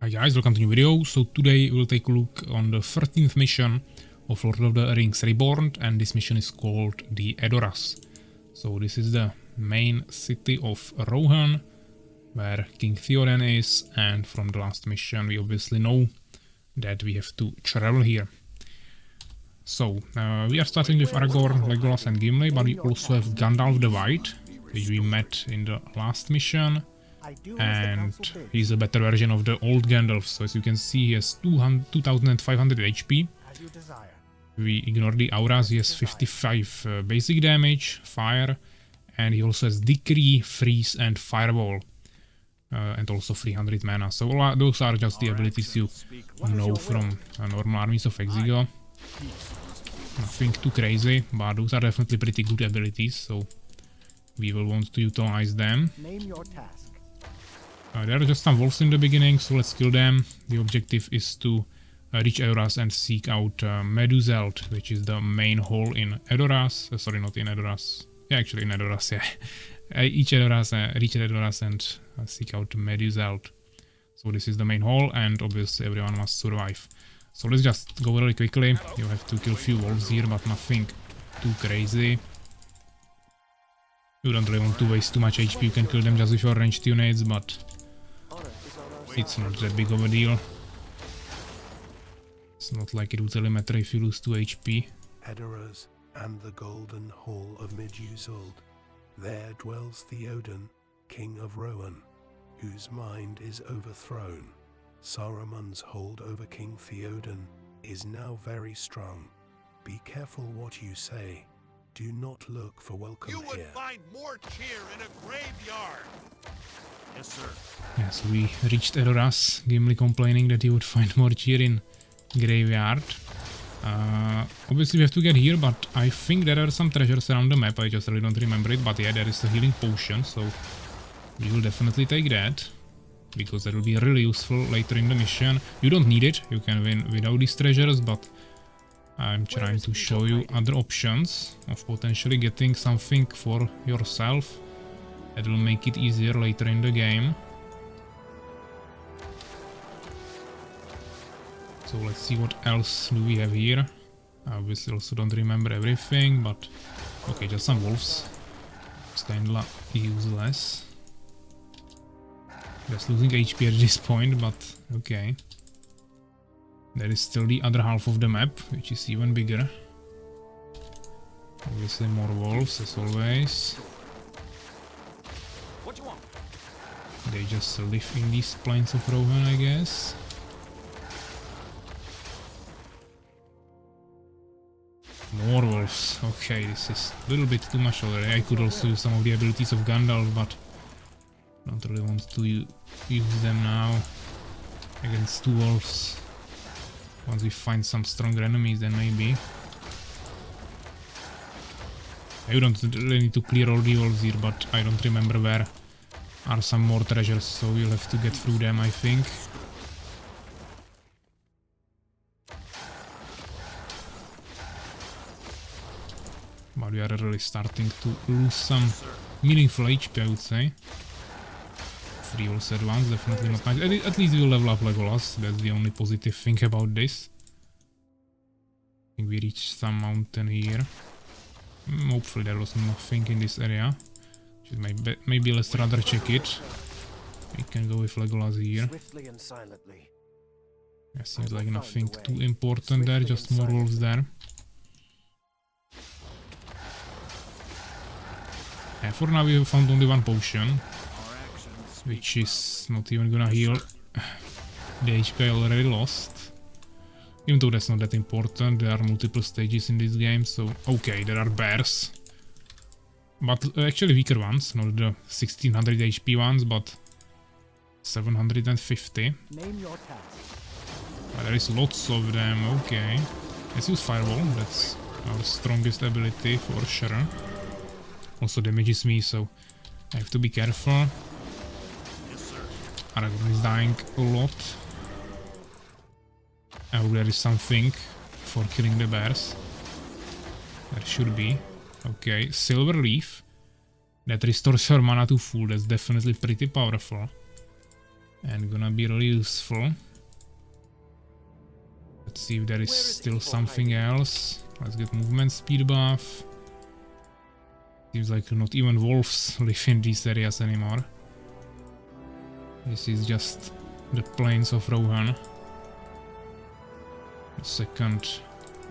Hi guys, welcome to new video. So today we'll take a look on the 13th mission of Lord of the Rings Reborned, and this mission is called the Edoras. So this is the main city of Rohan, where King Theoden is, and from the last mission we obviously know that we have to travel here. So we are starting with Aragorn, Legolas and Gimli, but we also have Gandalf the White, which we met in the last mission. And he's a better version of the old Gandalf, so as you can see he has 2500 HP. We ignore the auras, he has 55 basic damage, fire, and he also has Decree, Freeze and Fireball. And also 300 mana, so those are just the abilities you know from normal Armies of Exigo. Nothing too crazy, but those are definitely pretty good abilities, so we will want to utilize them. There are just some wolves in the beginning, so let's kill them. The objective is to reach Edoras and seek out Meduseld, which is the main hall in Edoras. Sorry, not in Edoras. Yeah, actually in Edoras, yeah. Reach Edoras and seek out Meduseld. So this is the main hall, and obviously everyone must survive. So let's just go really quickly. You have to kill a few wolves here, but nothing too crazy. You don't really want to waste too much HP, you can kill them just with your ranged units, but it's not that big of a deal. It's not like it would really matter if you lose 2 HP. Edoras and the Golden Hall of Meduseld. There dwells Theoden, King of Rohan, whose mind is overthrown. Saruman's hold over King Theoden is now very strong. Be careful what you say. Do not look for welcome here. You would find more cheer in a graveyard. Yes, sir. Yeah, so we reached Edoras, Gimli complaining that he would find more cheer in graveyard. Obviously we have to get here, but I think there are some treasures around the map, I just really don't remember it, but yeah, there is a healing potion, so we will definitely take that, because that will be really useful later in the mission. You don't need it, you can win without these treasures, but I'm trying to show you other options of potentially getting something for yourself that will make it easier later in the game. So let's see what else do we have here. I obviously also don't remember everything, but okay, just some wolves. It's kinda useless. Just losing HP at this point, but okay. There is still the other half of the map, which is even bigger. Obviously more wolves, as always. They just live in these plains of Rohan, I guess. More wolves. Okay, this is a little bit too much already. I could also use some of the abilities of Gandalf, but don't really want to use them now against 2 wolves. Once we find some stronger enemies, then maybe. You don't really need to clear all the wolves here, but I don't remember where are some more treasures, so we'll have to get through them, I think. But we are really starting to lose some meaningful HP, I would say. 3 wolves at once, definitely not nice. At least we'll level up Legolas, that's the only positive thing about this. I think we reached some mountain here. Hopefully there was nothing in this area. Maybe let's rather check it. We can go with Legolas here. Yeah, seems like nothing too important there, just more wolves there. Yeah, for now we have found only 1 potion, which is not even gonna heal the HP I already lost. Even though that's not that important, there are multiple stages in this game, so okay, there are bears. But actually weaker ones, not the 1600 HP ones, but 750. But there is lots of them, okay. Let's use Fireball, that's our strongest ability for sure. Also damages me, so I have to be careful. Aragorn is dying a lot. I hope there is something for killing the bears. There should be. Okay, Silver Leaf. That restores her mana to full, that's definitely pretty powerful. and gonna be really useful. Let's see if there is still something else. Let's get movement speed buff. Seems like not even wolves live in these areas anymore. This is just the plains of Rohan. A second.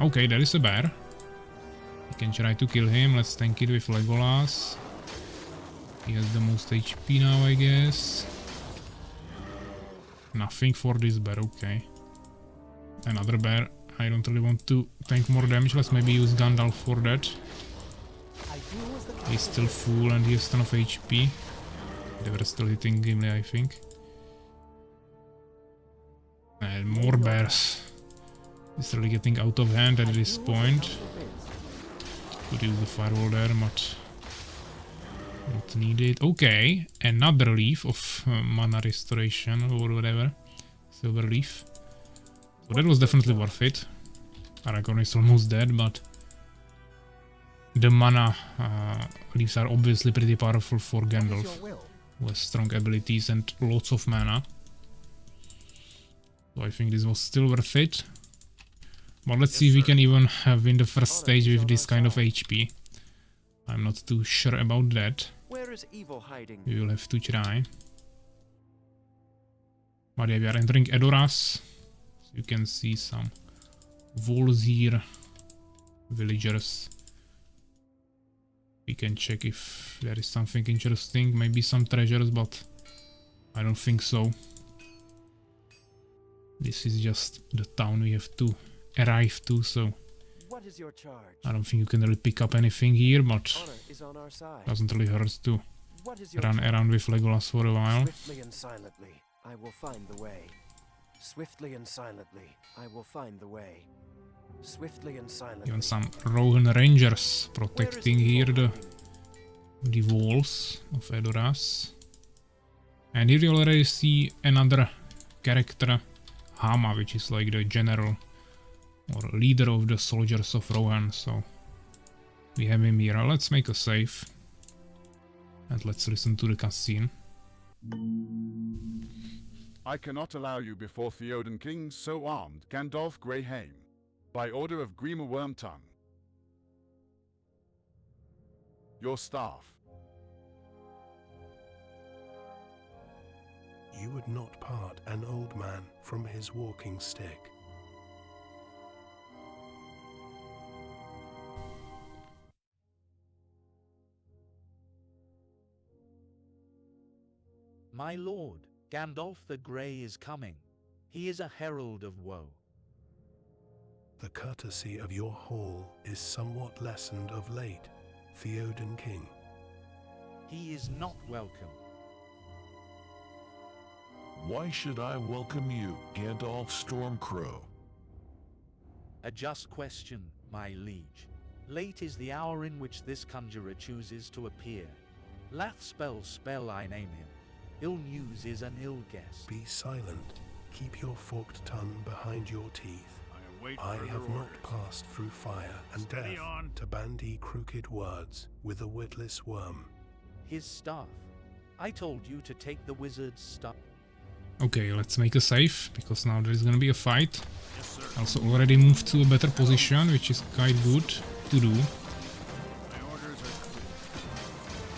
Okay, there is a bear. We can try to kill him. Let's tank it with Legolas. He has the most HP now, I guess. Nothing for this bear, okay. Another bear. I don't really want to tank more damage. Let's maybe use Gandalf for that. He's still full and he has ton of HP. They were still hitting Gimli, I think. And more bears. It's really getting out of hand at this point. Could use the firewall there, but not needed. Okay, another leaf of mana restoration or whatever. Silver leaf. So that was definitely worth it. Aragorn is almost dead, but the mana leaves are obviously pretty powerful for Gandalf, who has strong abilities and lots of mana. So I think this was still worth it. But let's see if we can even win the first stage with this kind of HP. I'm not too sure about that. Where is evil hiding? We will have to try. But yeah, we are entering Edoras. So you can see some Volzir villagers. We can check if there is something interesting, maybe some treasures, but I don't think so. This is just the town we have to arrive to, so What is your charge? I don't think you can really pick up anything here, but Honor is on our side. doesn't really hurt to What is your run charge? around with Legolas for a while. Swiftly and silently, I will find the way. Swiftly and silently, I will find the way. Swiftly and silently. Even some Rohan Rangers protecting here the walls of Edoras. And here you already see another character, Hama, which is like the general or leader of the soldiers of Rohan, so we have him here. Let's make a save and let's listen to the cutscene. I cannot allow you before Theoden King so armed, Gandalf Greyhame, by order of Grima Wormtongue. Your staff. You would not part an old man from his walking stick. My lord, Gandalf the Grey is coming. He is a herald of woe. The courtesy of your hall is somewhat lessened of late, Theoden King. He is not welcome. Why should I welcome you, Gandalf Stormcrow? A just question, my liege. Late is the hour in which this conjurer chooses to appear. Spell I name him. Ill news is an ill guess. Be silent. Keep your forked tongue behind your teeth. I have not passed through fire and death to bandy crooked words with a witless worm. His staff. I told you to take the wizard's staff. Okay, let's make a save, because now there is gonna be a fight. Also already moved to a better position, which is quite good to do.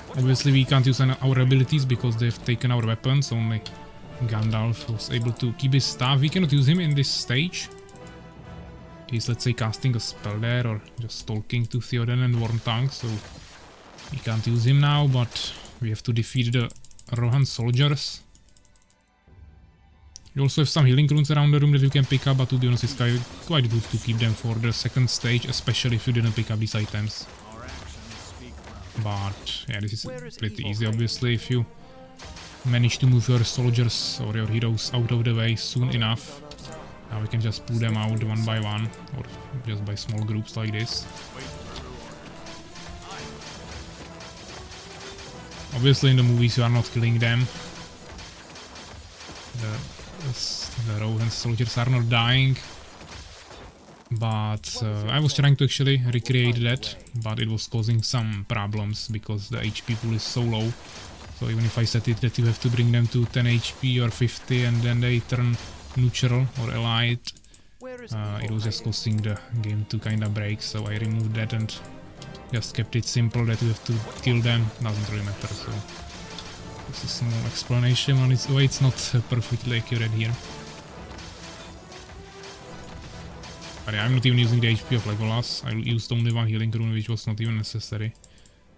Obviously we can't use our abilities because they've taken our weapons, only Gandalf was able to keep his staff. We cannot use him in this stage. He's, let's say, casting a spell there or just talking to Theoden and Wormtongue, so we can't use him now, but we have to defeat the Rohan soldiers. You also have some healing runes around the room that you can pick up, but to be honest, it's quite good to keep them for the second stage, especially if you didn't pick up these items. But yeah, this is pretty easy, obviously, if you manage to move your soldiers or your heroes out of the way soon enough. Now we can just pull them out one by one, or just by small groups like this. Obviously in the movies you are not killing them. The Rohan soldiers are not dying. But I was trying to actually recreate that, but it was causing some problems because the HP pool is so low So even if I set it that you have to bring them to 10 HP or 50 and then they turn neutral or allied, it was just causing the game to kinda break, so I removed that and just kept it simple that you have to kill them. Doesn't really matter, so this is a small explanation on its way. It's not perfectly accurate here. But yeah, I'm not even using the HP of Legolas. I used only one healing rune, which was not even necessary.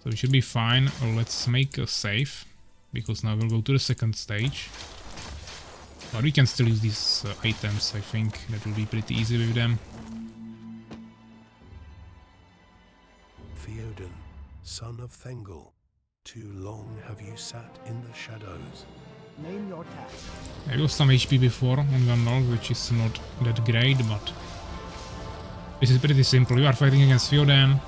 So we should be fine. Let's make a save, because now we'll go to the second stage. But we can still use these items, I think. That will be pretty easy with them. Theoden, son of Thengel, too long have you sat in the shadows. Name your task. I lost some HP before on Gandalf, which is not that great, but this is pretty simple. You are fighting against Theoden.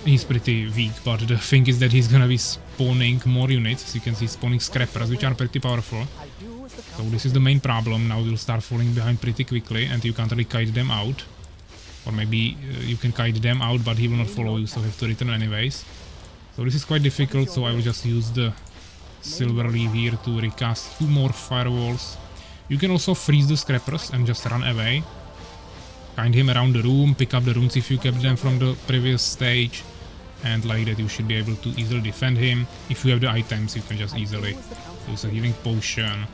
He's pretty weak, but the thing is that he's gonna be spawning more units. As you can see, spawning scrappers, which are pretty powerful. So this is the main problem. Now we'll start falling behind pretty quickly, and you can't really kite them out. Or maybe you can kite them out, but he will not follow you, so you have to return anyways. So this is quite difficult, so I will just use the silver leaf here to recast 2 more firewalls. You can also freeze the scrappers and just run away. Find him around the room, pick up the runes if you kept them from the previous stage, and like that you should be able to easily defend him. If you have the items, you can just easily use a healing potion,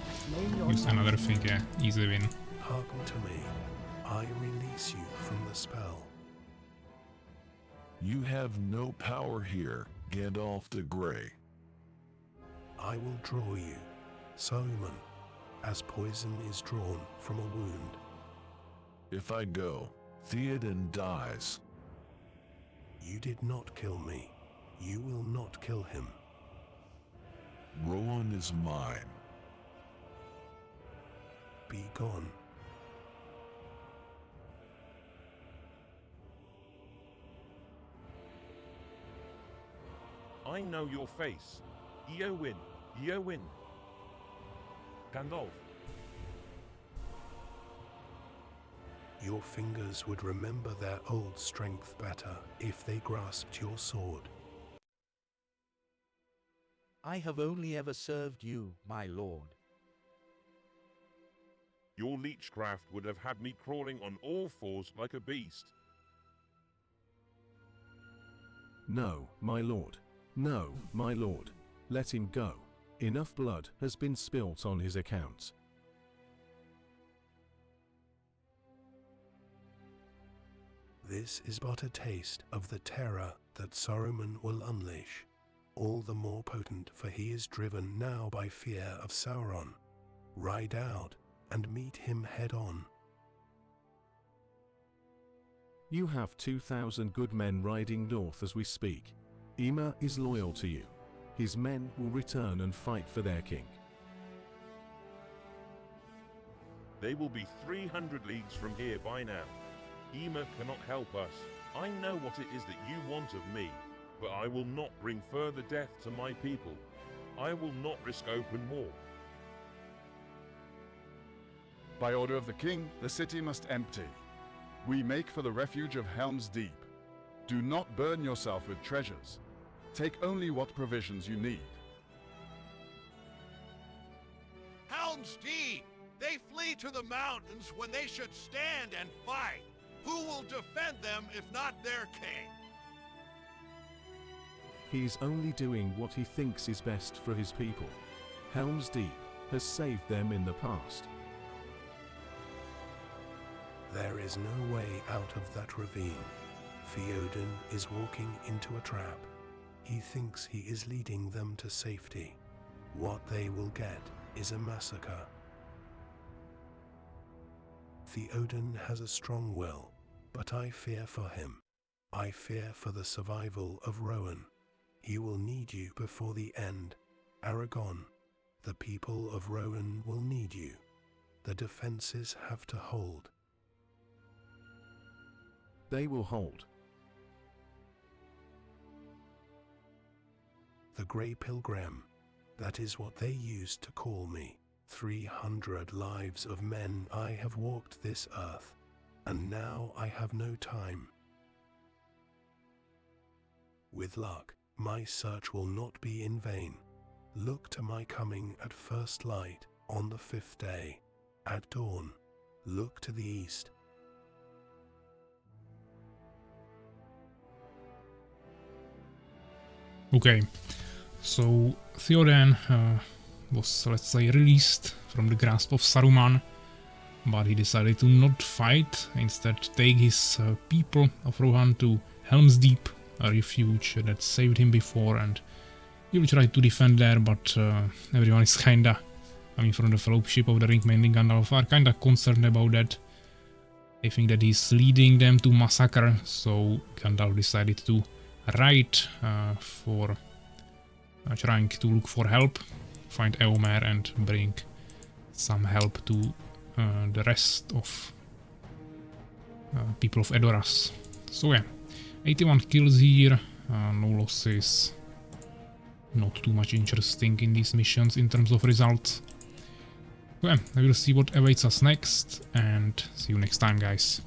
use another thing, yeah, easy win. Hearken to me. I release you from the spell. You have no power here, Gandalf the Grey. I will draw you, Saruman, as poison is drawn from a wound. If I go, Theoden dies. You did not kill me. You will not kill him. Rowan is mine. Be gone. I know your face. Eowyn, Eowyn. Gandalf. Your fingers would remember their old strength better if they grasped your sword. I have only ever served you, my lord. Your leechcraft would have had me crawling on all fours like a beast. No, my lord. No, my lord. Let him go. Enough blood has been spilt on his account. This is but a taste of the terror that Saruman will unleash, all the more potent for he is driven now by fear of Sauron. Ride out and meet him head on. You have 2,000 good men riding north as we speak. Ema is loyal to you. His men will return and fight for their king. They will be 300 leagues from here by now. Ema cannot help us. I know what it is that you want of me, but I will not bring further death to my people. I will not risk open war. By order of the king, the city must empty. We make for the refuge of Helm's Deep. Do not burn yourself with treasures. Take only what provisions you need. Helm's Deep! They flee to the mountains when they should stand and fight. Who will defend them if not their king? He is only doing what he thinks is best for his people. Helm's Deep has saved them in the past. There is no way out of that ravine. Theoden is walking into a trap. He thinks he is leading them to safety. What they will get is a massacre. Theoden has a strong will, but I fear for him. I fear for the survival of Rohan. He will need you before the end. Aragon, the people of Rohan will need you. The defenses have to hold. They will hold. The Grey Pilgrim, that is what they used to call me. 300 lives of men I have walked this earth, and now I have no time. With luck, my search will not be in vain. Look to my coming at first light on the 5th day. At dawn, look to the east. Okay, so Theoden was, let's say, released from the grasp of Saruman, but he decided to not fight, instead take his people of Rohan to Helm's Deep, a refuge that saved him before, and he will try to defend there, but everyone is kinda, I mean, from the Fellowship of the Ring, mainly Gandalf, are kinda concerned about that. They think that he's leading them to massacre, so Gandalf decided to ride for trying to look for help, find Eomer and bring some help to the rest of people of Edoras. So yeah, 81 kills here, no losses, not too much interesting in these missions in terms of results. So yeah, I will see what awaits us next, and see you next time, guys.